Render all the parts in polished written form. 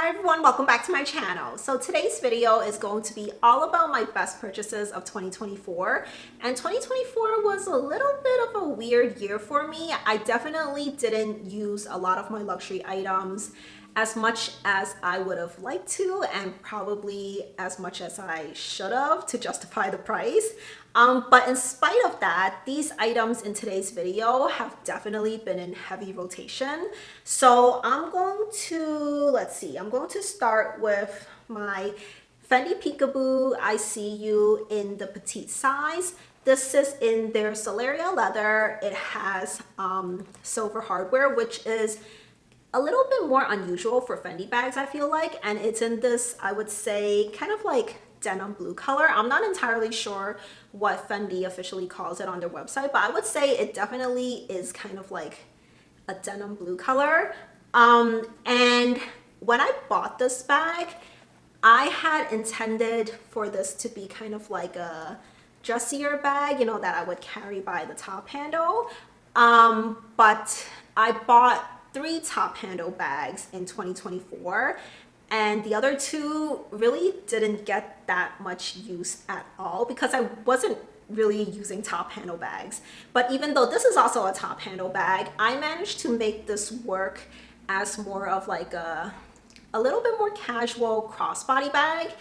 Hi everyone, welcome back to my channel. So today's video is going to be all about my best purchases of 2024. And 2024 was a little bit of a weird year for me. I definitely didn't use a lot of my luxury items as much as I would have liked to, and probably as much as I should have to justify the price. But in spite of that, these items in today's video have definitely been in heavy rotation. So I'm going to start with my Fendi Peekaboo ISeeU in the petite size. This is in their Soleria leather. It has silver hardware, which is a little bit more unusual for Fendi bags, I feel like. And it's in this, I would say, kind of like denim blue color. I'm not entirely sure what Fendi officially calls it on their website, but I would say it definitely is kind of like a denim blue color. And when I bought this bag, I had intended for this to be kind of like a dressier bag, you know, that I would carry by the top handle. But I bought 3 top handle bags in 2024, and the other 2 really didn't get that much use at all because I wasn't really using top handle bags. But even though this is also a top handle bag, I managed to make this work as more of like a little bit more casual crossbody bag.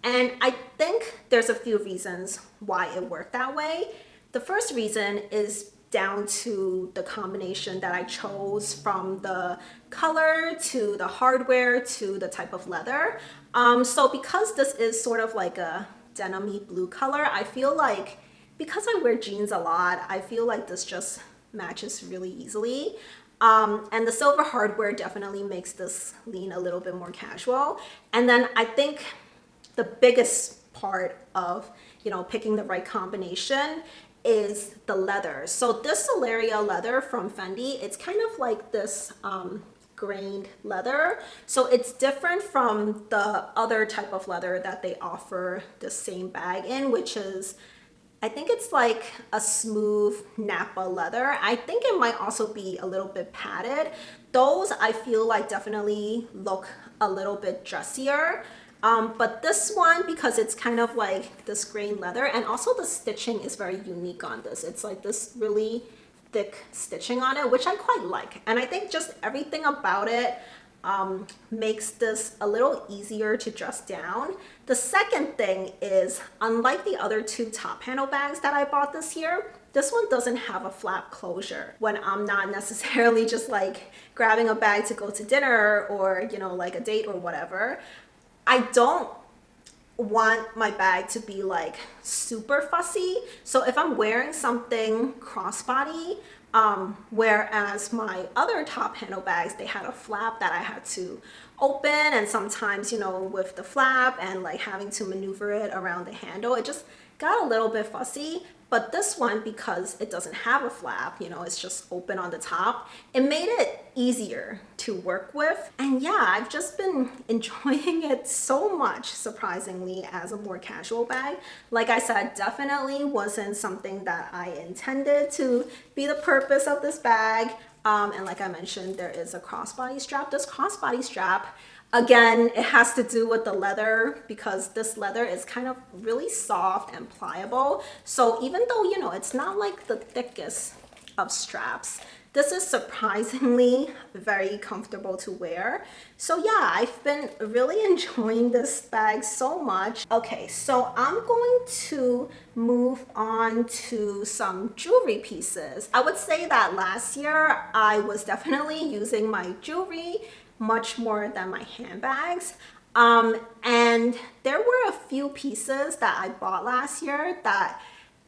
And I think there's a few reasons why it worked that way. The first reason is down to the combination that I chose, from the color to the hardware to the type of leather. So because this is sort of like a denim-y blue color, I feel like because I wear jeans a lot, I feel like this just matches really easily. And the silver hardware definitely makes this lean a little bit more casual. And then I think the biggest part of, you know, picking the right combination is the leather. So this Soleria leather from Fendi, it's kind of like this grained leather. So it's different from the other type of leather that they offer the same bag in, which is, I think it's like a smooth Napa leather. I think it might also be a little bit padded. Those I feel like definitely look a little bit dressier. But this one, because it's kind of like this grain leather, and also the stitching is very unique on this. It's like this really thick stitching on it, which I quite like. And I think just everything about it makes this a little easier to dress down. The second thing is, unlike the other 2 top handle bags that I bought this year, this one doesn't have a flap closure when I'm not necessarily just like grabbing a bag to go to dinner or, you know, like a date or whatever. I don't want my bag to be like super fussy. So if I'm wearing something crossbody, whereas my other top handle bags, they had a flap that I had to open, and sometimes, you know, with the flap and like having to maneuver it around the handle, it just got a little bit fussy. But this one, because it doesn't have a flap, you know, it's just open on the top, it made it easier to work with. And yeah, I've just been enjoying it so much, surprisingly, as a more casual bag. Like I said, definitely wasn't something that I intended to be the purpose of this bag. And like I mentioned, there is a crossbody strap. This crossbody strap, again, it has to do with the leather, because this leather is kind of really soft and pliable. So even though, you know, it's not like the thickest of straps, this is surprisingly very comfortable to wear. So yeah, I've been really enjoying this bag so much. Okay, so I'm going to move on to some jewelry pieces. I would say that last year I was definitely using my jewelry much more than my handbags. And there were a few pieces that I bought last year that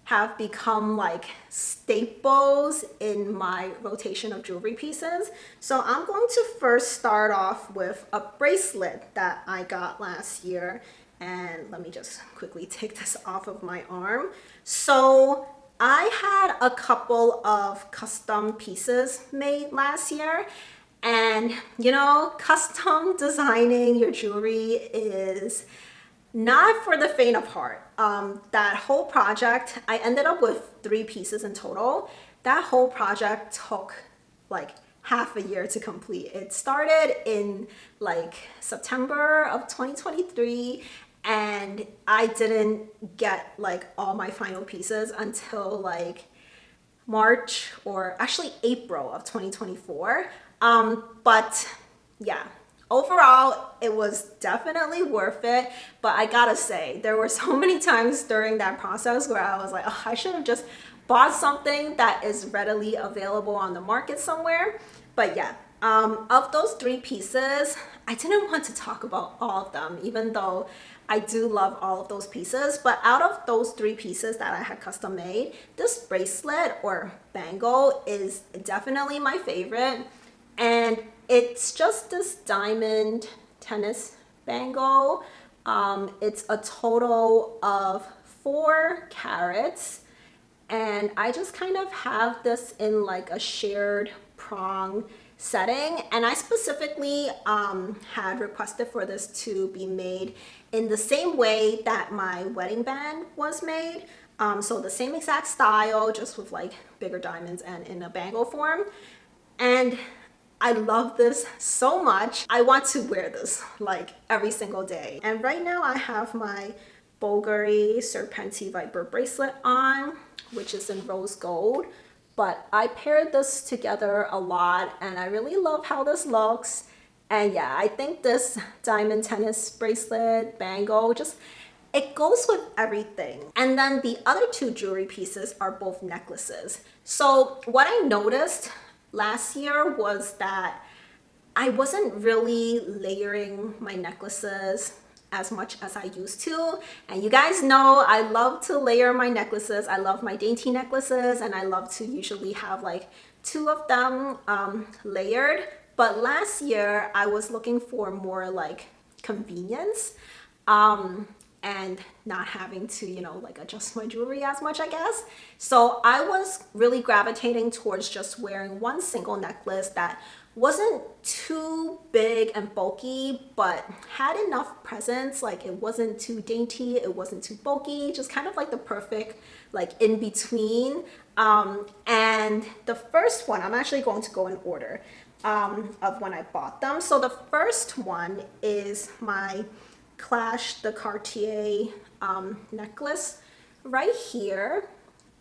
have become like staples in my rotation of jewelry pieces. So I'm going to first start off with a bracelet that I got last year. And let me just quickly take this off of my arm. So I had a couple of custom pieces made last year. And, you know, custom designing your jewelry is not for the faint of heart. That whole project, I ended up with 3 pieces in total. That whole project took like half a year to complete. It started in like September of 2023, and I didn't get like all my final pieces until like March, or actually April of 2024. But yeah, overall, it was definitely worth it. But I gotta say, there were so many times during that process where I was like, oh, I should have just bought something that is readily available on the market somewhere. But yeah, of those three pieces, I didn't want to talk about all of them, even though I do love all of those pieces. But out of those three pieces that I had custom made, this bracelet or bangle is definitely my favorite. And it's just this diamond tennis bangle. It's a total of 4 carats. And I just kind of have this in like a shared prong setting, and I specifically had requested for this to be made in the same way that my wedding band was made. So the same exact style, just with like bigger diamonds and in a bangle form. And I love this so much. I want to wear this like every single day. And right now I have my Bulgari Serpenti Viper bracelet on, which is in rose gold. But I paired this together a lot, and I really love how this looks. And yeah, I think this diamond tennis bracelet bangle, just it goes with everything. And then the other 2 jewelry pieces are both necklaces. So what I noticed last year was that I wasn't really layering my necklaces as much as I used to. And you guys know I love to layer my necklaces. I love my dainty necklaces, and I love to usually have like 2 of them layered. But last year I was looking for more like convenience and not having to, you know, like adjust my jewelry as much, I guess. So I was really gravitating towards just wearing one single necklace that wasn't too big and bulky, but had enough presence. Like it wasn't too dainty, it wasn't too bulky, just kind of like the perfect like in between. And the first one, I'm actually going to go in order of when I bought them. So the first one is my Clash the Cartier necklace right here.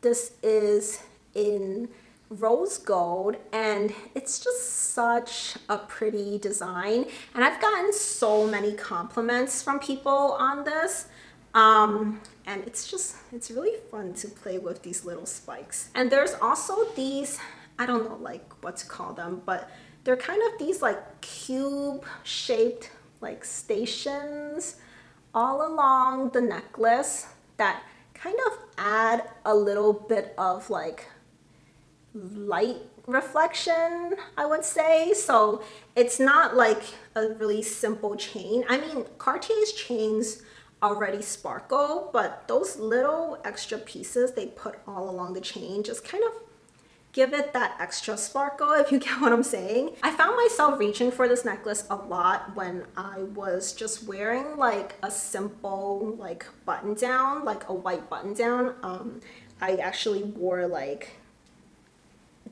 This is in rose gold, and it's just such a pretty design, and I've gotten so many compliments from people on this, and it's really fun to play with these little spikes. And there's also these, I don't know like what to call them, but they're kind of these like cube shaped like stations all along the necklace that kind of add a little bit of like light reflection, I would say. So it's not like a really simple chain. I mean, Cartier's chains already sparkle, but those little extra pieces they put all along the chain just kind of give it that extra sparkle, if you get what I'm saying. I found myself reaching for this necklace a lot when I was just wearing like a simple like button down, like a white button down. I actually wore like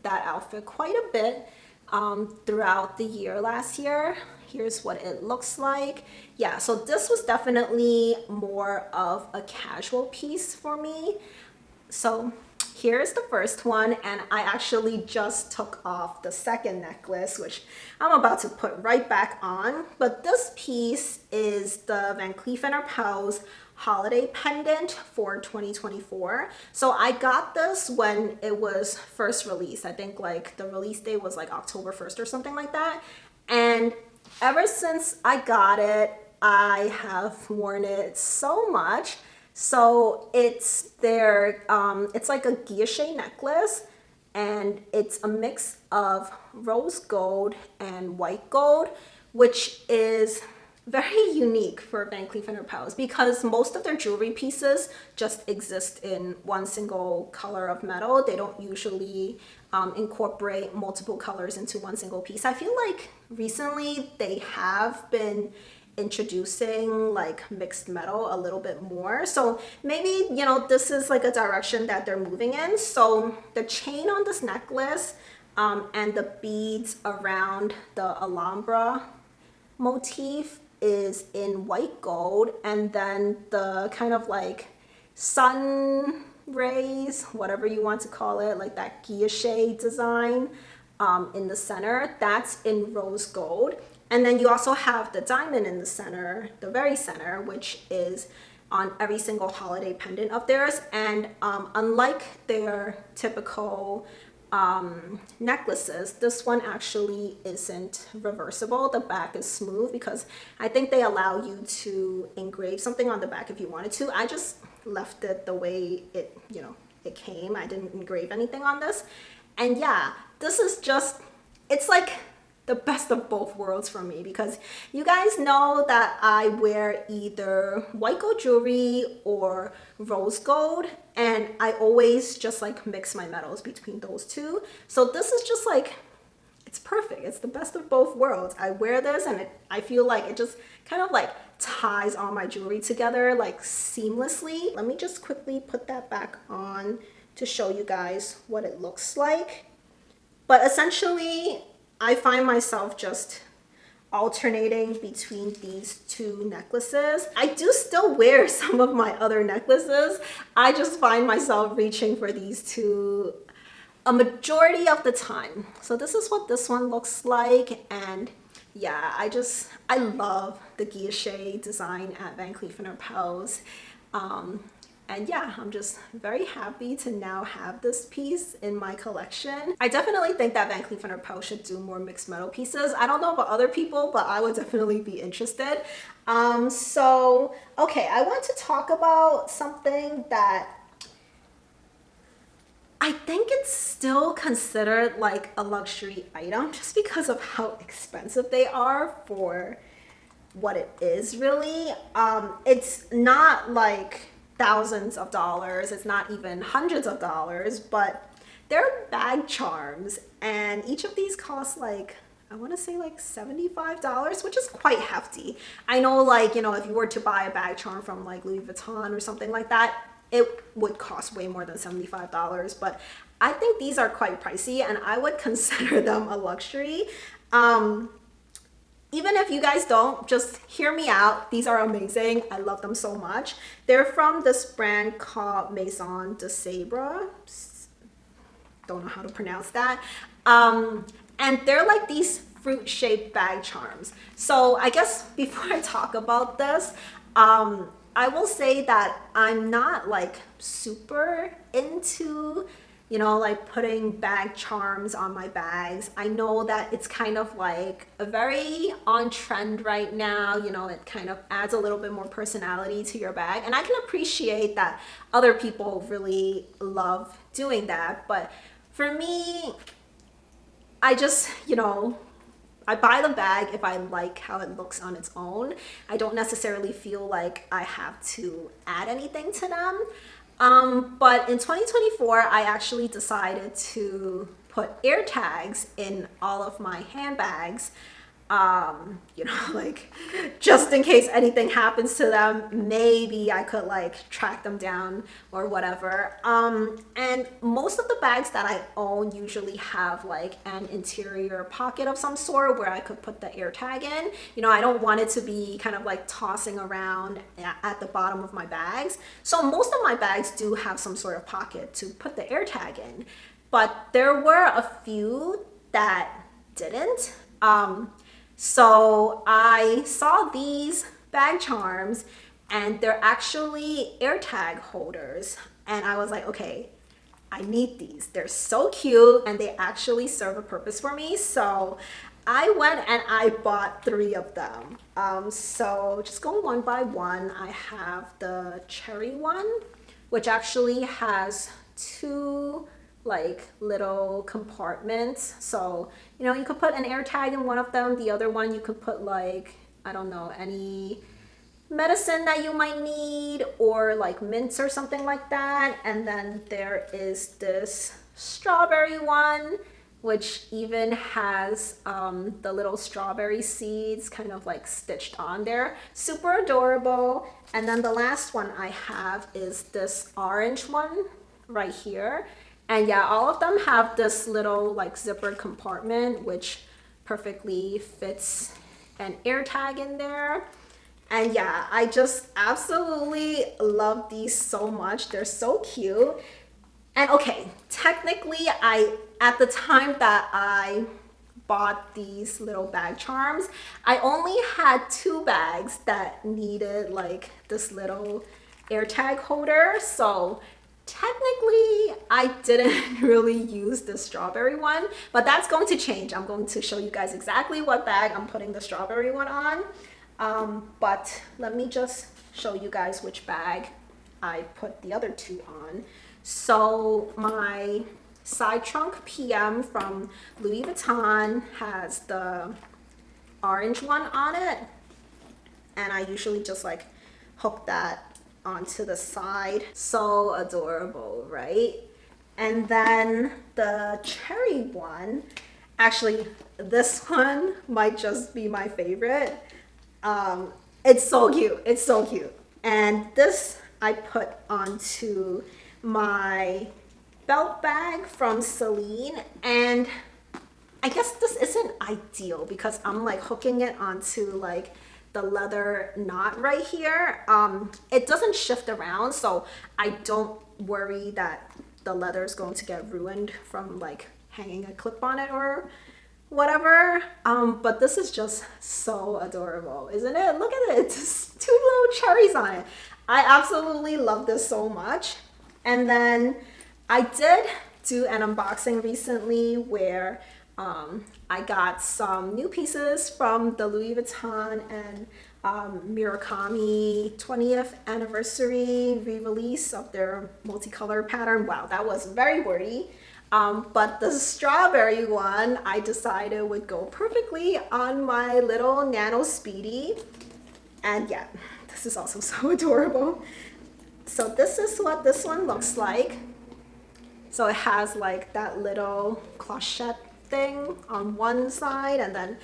that outfit quite a bit throughout the year last year. Here's what it looks like. Yeah, so this was definitely more of a casual piece for me. So here's the first one, and I actually just took off the second necklace, which I'm about to put right back on. But this piece is the Van Cleef & Arpels holiday pendant for 2024. So I got this when it was first released. I think like the release date was like October 1st or something like that. And ever since I got it, I have worn it so much. So it's it's like a guilloche necklace, and it's a mix of rose gold and white gold, which is very unique for Van Cleef & Arpels because most of their jewelry pieces just exist in one single color of metal. They don't usually incorporate multiple colors into one single piece. I feel like recently they have been introducing like mixed metal a little bit more. So maybe, you know, this is like a direction that they're moving in. So the chain on this necklace, and the beads around the Alhambra motif is in white gold, and then the kind of like sun rays, whatever you want to call it, like that guilloche design in the center, that's in rose gold. And then you also have the diamond in the center, the very center, which is on every single holiday pendant of theirs. And unlike their typical necklaces, this one actually isn't reversible. The back is smooth because I think they allow you to engrave something on the back if you wanted to. I just left it the way it, you know, it came. I didn't engrave anything on this. And yeah, this is just, it's like the best of both worlds for me, because you guys know that I wear either white gold jewelry or rose gold, and I always just like mix my metals between those two. So this is just like, it's perfect. It's the best of both worlds. I wear this and I feel like it just kind of like ties all my jewelry together like seamlessly. Let me just quickly put that back on to show you guys what it looks like. But essentially, I find myself just alternating between these two necklaces. I do still wear some of my other necklaces. I just find myself reaching for these two a majority of the time. So this is what this one looks like. And yeah, I love the guilloche design at Van Cleef & Arpels. And yeah, I'm just very happy to now have this piece in my collection. I definitely think that Van Cleef & Arpels should do more mixed metal pieces. I don't know about other people, but I would definitely be interested. So, okay, I want to talk about something that I think it's still considered like a luxury item just because of how expensive they are for what it is really. It's not like thousands of dollars, it's not even hundreds of dollars, but they're bag charms, and each of these costs like, I want to say like $75, which is quite hefty. I know, like, you know, if you were to buy a bag charm from like Louis Vuitton or something like that, it would cost way more than $75, but I think these are quite pricey and I would consider them a luxury. Even if you guys don't, just hear me out. These are amazing. I love them so much. They're from this brand called Maison de Sabre. Don't know how to pronounce that. And they're like these fruit-shaped bag charms. So I guess before I talk about this, I will say that I'm not like super into, you know, like putting bag charms on my bags. I know that it's kind of like a very on trend right now. You know, it kind of adds a little bit more personality to your bag. And I can appreciate that other people really love doing that. But for me, I just, you know, I buy the bag if I like how it looks on its own. I don't necessarily feel like I have to add anything to them. But in 2024, I actually decided to put AirTags in all of my handbags. You know, like just in case anything happens to them, maybe I could like track them down or whatever. And most of the bags that I own usually have like an interior pocket of some sort where I could put the AirTag in. You know, I don't want it to be kind of like tossing around at the bottom of my bags. So most of my bags do have some sort of pocket to put the AirTag in, but there were a few that didn't. So I saw these bag charms and they're actually AirTag holders. And I was like, okay, I need these. They're so cute and they actually serve a purpose for me. So I went and I bought 3 of them. So just going one by one, I have the cherry one, which actually has 2 like little compartments. So, you know, you could put an AirTag in one of them. The other one you could put like, I don't know, any medicine that you might need or like mints or something like that. And then there is this strawberry one, which even has the little strawberry seeds kind of like stitched on there. Super adorable. And then the last one I have is this orange one right here. And yeah, all of them have this little like zipper compartment, which perfectly fits an air tag in there. And yeah, I just absolutely love these so much. They're so cute. And okay, technically at the time that I bought these little bag charms, I only had 2 bags that needed like this little AirTag holder. So technically I didn't really use the strawberry one, but that's going to change. I'm going to show you guys exactly what bag I'm putting the strawberry one on. But let me just show you guys which bag I put the other 2 on. So my side trunk PM from Louis Vuitton has the orange one on it, and I usually just like hook that onto the side. So adorable, right? And then the cherry one, actually this one might just be my favorite. It's so cute, it's so cute. And this I put onto my belt bag from Celine, and I guess this isn't ideal because I'm like hooking it onto like the leather knot right here. It doesn't shift around, so I don't worry that the leather is going to get ruined from like hanging a clip on it or whatever. But this is just so adorable, isn't it? Look at it, just 2 little cherries on it. I absolutely love this so much. And then I did do an unboxing recently where I got some new pieces from the Louis Vuitton and Murakami 20th anniversary re-release of their multicolor pattern. Wow, that was very wordy. But the strawberry one I decided would go perfectly on my little Nano Speedy. And yeah, this is also so adorable. So this is what this one looks like. So it has like that little clochette thing on one side, and then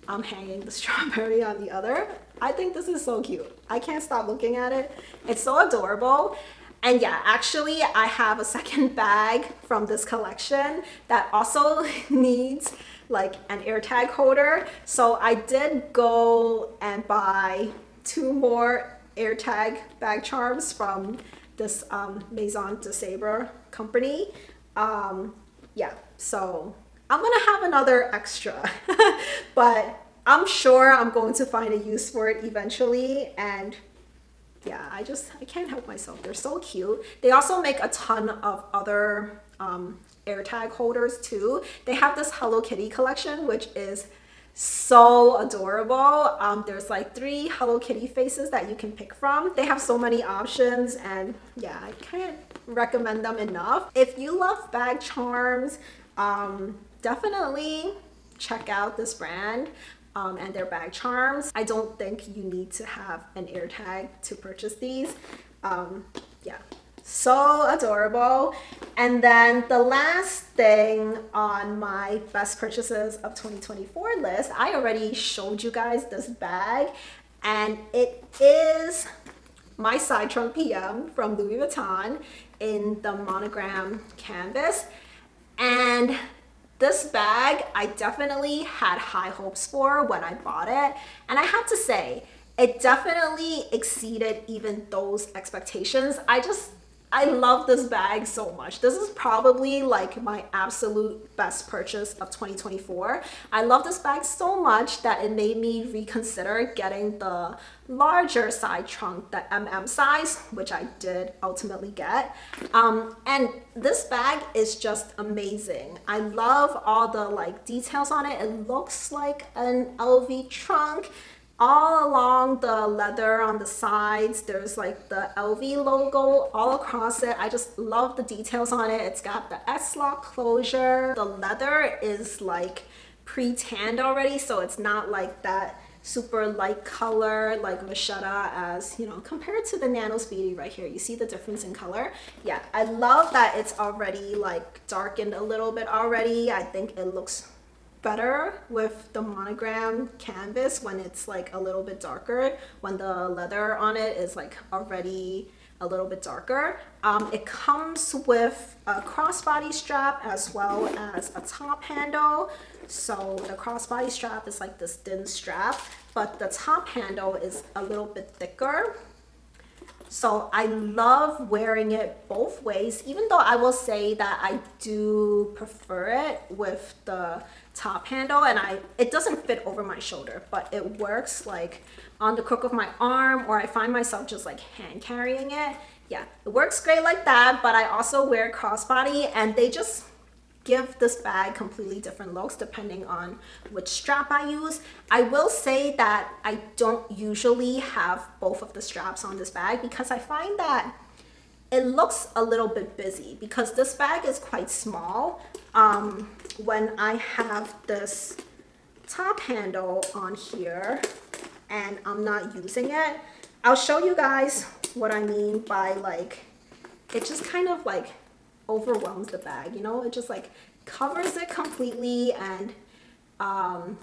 I'm hanging the strawberry on the other. I think this is so cute. I can't stop looking at it. It's so adorable. And yeah, actually I have a second bag from this collection that also needs like an AirTag holder. So I did go and buy 2 more AirTag bag charms from this Maison de Sabre company. Yeah, so I'm gonna have another extra, but I'm sure I'm going to find a use for it eventually. And yeah, I can't help myself. They're so cute. They also make a ton of other AirTag holders too. They have this Hello Kitty collection, which is so adorable. There's like 3 Hello Kitty faces that you can pick from. They have so many options, and yeah, I can't recommend them enough. If you love bag charms, definitely check out this brand and their bag charms. I don't think you need to have an AirTag to purchase these. Yeah, so adorable. And then the last thing on my best purchases of 2024 list, I already showed you guys this bag, and it is my side trunk PM from Louis Vuitton in the monogram canvas. And this bag I definitely had high hopes for when I bought it, and I have to say it definitely exceeded even those expectations. I love this bag so much. This is probably like my absolute best purchase of 2024. I love this bag so much that it made me reconsider getting the larger side trunk, the MM size, which I did ultimately get. And this bag is just amazing. I love all the like details on it. It looks like an LV trunk. All along the leather on the sides, there's like the LV logo all across it. I just love the details on it. It's got the S-lock closure. The leather is like pre-tanned already, so it's not like that super light color like Vachetta, as you know, compared to the Nano Speedy right here. You see the difference in color? Yeah, I love that it's already like darkened a little bit already. I think it looks better with the monogram canvas when it's like a little bit darker, when the leather on it is like already a little bit darker. It comes with a crossbody strap as well as a top handle. So the crossbody strap is like this thin strap, but the top handle is a little bit thicker. So I love wearing it both ways, even though I will say that I do prefer it with the top handle, and it doesn't fit over my shoulder, but it works like on the crook of my arm, or I find myself just like hand carrying it. Yeah, it works great like that, but I also wear crossbody, and they just give this bag completely different looks depending on which strap I use. I will say that I don't usually have both of the straps on this bag because I find that it looks a little bit busy because this bag is quite small. When I have this top handle on here and I'm not using it, I'll show you guys what I mean by like, it just kind of like overwhelms the bag, you know, it just like covers it completely. And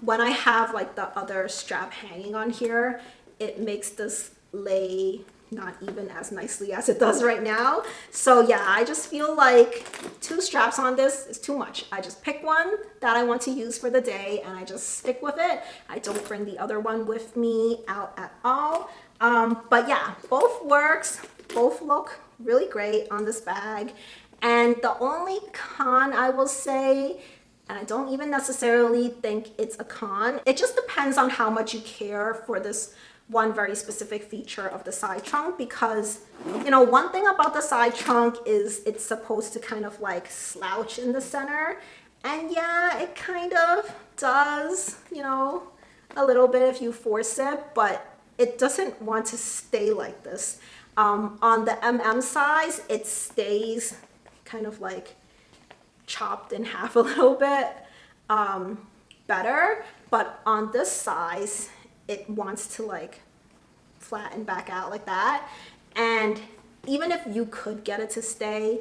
when I have like the other strap hanging on here, it makes this lay not even as nicely as it does right now. So yeah, I just feel like 2 straps on this is too much. I just pick one that I want to use for the day and I just stick with it. I don't bring the other one with me out at all. But yeah, both works, both look really great on this bag. And the only con I will say, and I don't even necessarily think it's a con, it just depends on how much you care for this one very specific feature of the side trunk, because, you know, one thing about the side trunk is it's supposed to kind of like slouch in the center. And yeah, it kind of does, you know, a little bit if you force it, but it doesn't want to stay like this. On the size, it stays kind of like chopped in half a little bit better, but on this size it wants to like flatten back out like that. And even if you could get it to stay,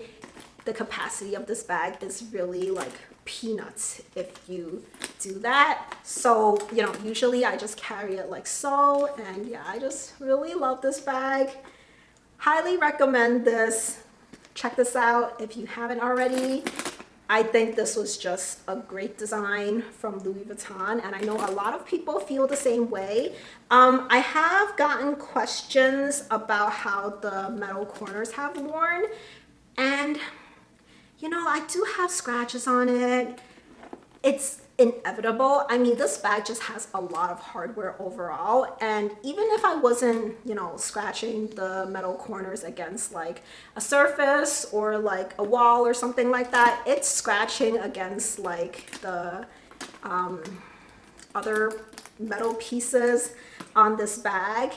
the capacity of this bag is really like peanuts if you do that. So, you know, usually I just carry it like so, and yeah, I just really love this bag. Highly recommend this. Check this out if you haven't already. I think this was just a great design from Louis Vuitton, and I know a lot of people feel the same way. I have gotten questions about how the metal corners have worn, and you know, I do have scratches on it. It's inevitable. I mean, this bag just has a lot of hardware overall, and even if I wasn't, you know, scratching the metal corners against like a surface or like a wall or something like that, it's scratching against like the other metal pieces on this bag.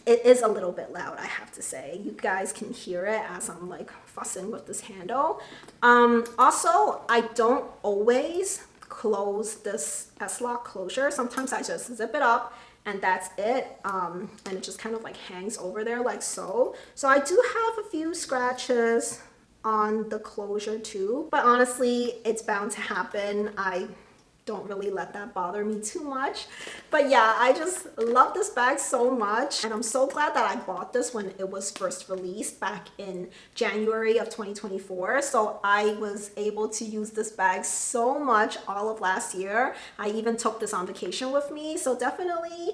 It is a little bit loud, I have to say. You guys can hear it as I'm like fussing with this handle. Also, I don't always close this S-lock closure. Sometimes I just zip it up and that's it. And it just kind of like hangs over there like so. So I do have a few scratches on the closure too, but honestly, it's bound to happen. I don't really let that bother me too much. But yeah, I just love this bag so much, and I'm so glad that I bought this when it was first released back in January of 2024. So I was able to use this bag so much all of last year. I even took this on vacation with me, so definitely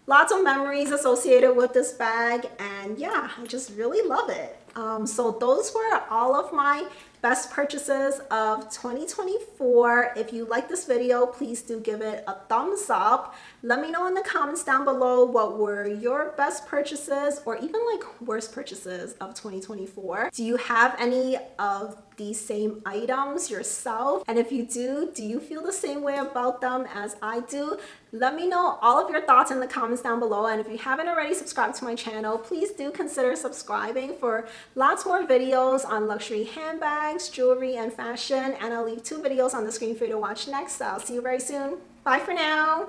lots of memories associated with this bag, and yeah, I just really love it. So those were all of my best purchases of 2024. If you like this video, please do give it a thumbs up. Let me know in the comments down below what were your best purchases or even like worst purchases of 2024. Do you have any of these same items yourself? And if you do you feel the same way about them as I do? Let me know all of your thoughts in the comments down below. And if you haven't already subscribed to my channel, please do consider subscribing for lots more videos on luxury handbags, jewelry, and fashion. And I'll leave 2 videos on the screen for you to watch next. So I'll see you very soon. Bye for now.